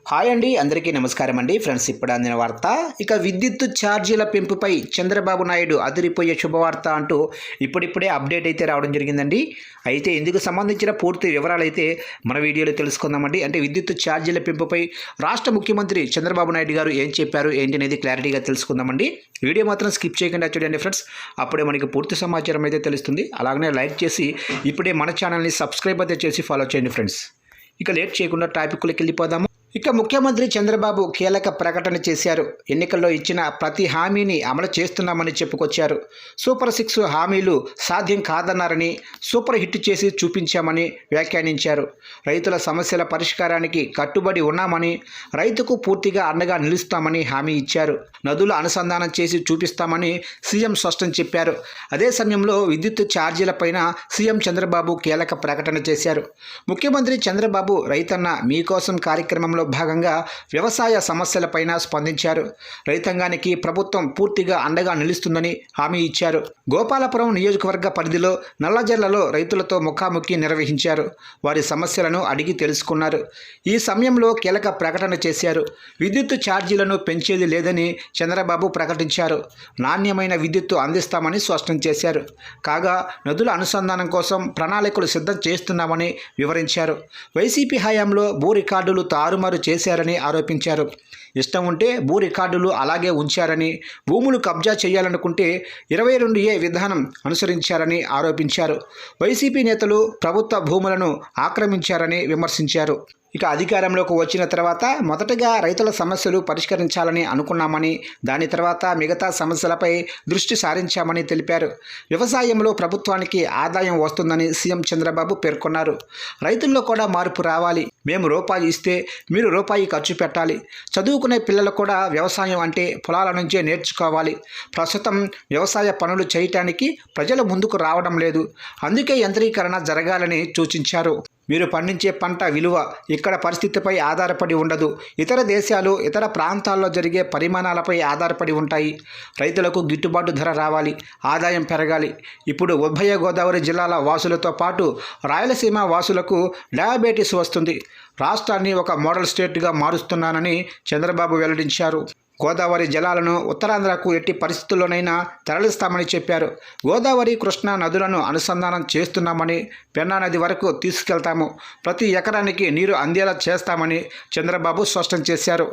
Hi అండి, అందరికీ నమస్కారం అండి. ఫ్రెండ్స్, ఇప్పుడు అందిన వార్త. ఇక విద్యుత్ ఛార్జీల పెంపుపై చంద్రబాబు నాయుడు అదిరిపోయే శుభవార్త అంటూ ఇప్పుడిప్పుడే అప్డేట్ అయితే రావడం జరిగిందండి. అయితే ఇందుకు సంబంధించిన పూర్తి వివరాలు అయితే మన వీడియోలో తెలుసుకుందామండి. అంటే విద్యుత్ ఛార్జీల పెంపుపై రాష్ట్ర ముఖ్యమంత్రి చంద్రబాబు నాయుడు గారు ఏం చెప్పారు ఏంటి అనేది క్లారిటీగా తెలుసుకుందామండి. వీడియో మాత్రం స్కిప్ చేయకుండా చూడండి ఫ్రెండ్స్, అప్పుడే మనకి పూర్తి సమాచారం అయితే తెలుస్తుంది. అలాగనే లైక్ చేసి ఇప్పుడే మన ఛానల్ని సబ్స్క్రైబ్ అయితే చేసి ఫాలో చేయండి ఫ్రెండ్స్. ఇక లేట్ చేయకుండా టాపిక్లోకి వెళ్ళిపోదాము. ఇక ముఖ్యమంత్రి చంద్రబాబు కీలక ప్రకటన చేశారు. ఎన్నికల్లో ఇచ్చిన ప్రతి హామీని అమలు చేస్తున్నామని చెప్పుకొచ్చారు. సూపర్ 6 హామీలు సాధ్యం కాదన్నారని, సూపర్ హిట్ చేసి చూపించామని వ్యాఖ్యానించారు. రైతుల సమస్యల పరిష్కారానికి కట్టుబడి ఉన్నామని, రైతుకు పూర్తిగా అండగా నిలుస్తామని హామీ ఇచ్చారు. నదుల అనుసంధానం చేసి చూపిస్తామని సీఎం స్పష్టం చెప్పారు. అదే సమయంలో విద్యుత్ ఛార్జీలపైన సీఎం చంద్రబాబు కీలక ప్రకటన చేశారు. ముఖ్యమంత్రి చంద్రబాబు రైతన్న మీకోసం కార్యక్రమంలో భాగంగా వ్యవసాయ సమస్యలపైన స్పందించారు. రైతాంగానికి ప్రభుత్వం పూర్తిగా అండగా నిలుస్తుందని హామీ ఇచ్చారు. గోపాలపురం నియోజకవర్గ పరిధిలో నల్లజర్లలో రైతులతో ముఖాముఖి నిర్వహించారు. వారి సమస్యలను అడిగి తెలుసుకున్నారు. ఈ సమయంలో కీలక ప్రకటన చేశారు. విద్యుత్ ఛార్జీలను పెంచేది లేదని చంద్రబాబు ప్రకటించారు. నాణ్యమైన విద్యుత్తు అందిస్తామని స్పష్టం చేశారు. కాగా నదుల అనుసంధానం కోసం ప్రణాళికలు సిద్ధం చేస్తున్నామని వివరించారు. వైసీపీ హయాంలో భూ రికార్డులు తారుమారు చేశారని ఆరోపించారు. ఇష్టం ఉంటే భూ రికార్డులు అలాగే ఉంచారని, భూములు కబ్జా చేయాలనుకుంటే 22A విధానం అనుసరించారని ఆరోపించారు. వైసీపీ నేతలు ప్రభుత్వ భూములను ఆక్రమించారని విమర్శించారు. ఇక అధికారంలోకి వచ్చిన తర్వాత మొదటగా రైతుల సమస్యలు పరిష్కరించాలని అనుకున్నామని, దాని తర్వాత మిగతా సమస్యలపై దృష్టి సారించామని తెలిపారు. వ్యవసాయంలో ప్రభుత్వానికి ఆదాయం వస్తుందని సీఎం చంద్రబాబు పేర్కొన్నారు. రైతుల్లో కూడా మార్పు రావాలి. మేము రూపాయి ఇస్తే మీరు రూపాయి ఖర్చు పెట్టాలి. చదువుకునే పిల్లలు కూడా వ్యవసాయం అంటే పొలాల నుంచే నేర్చుకోవాలి. ప్రస్తుతం వ్యవసాయ పనులు చేయటానికి ప్రజలు ముందుకు రావడం లేదు. అందుకే యంత్రీకరణ జరగాలని సూచించారు. మీరు పండించే పంట విలువ ఇక్కడ పరిస్థితిపై ఆధారపడి ఉండదు. ఇతర దేశాలు, ఇతర ప్రాంతాల్లో జరిగే పరిమాణాలపై ఆధారపడి ఉంటాయి. రైతులకు గిట్టుబాటు ధర రావాలి, ఆదాయం పెరగాలి. ఇప్పుడు ఉభయ గోదావరి జిల్లాల వాసులతో పాటు రాయలసీమ వాసులకు డయాబెటీస్ వస్తుంది. రాష్ట్రాన్ని ఒక మోడల్ స్టేట్గా మారుస్తున్నానని చంద్రబాబు వెల్లడించారు. గోదావరి జలాలను ఉత్తరాంధ్రకు ఎట్టి పరిస్థితుల్లోనైనా తరలిస్తామని చెప్పారు. గోదావరి, కృష్ణా నదులను అనుసంధానం చేస్తున్నామని, పెన్నా నది వరకు తీసుకెళ్తాము. ప్రతి ఎకరానికి నీరు అందేలా చేస్తామని చంద్రబాబు స్పష్టం చేశారు.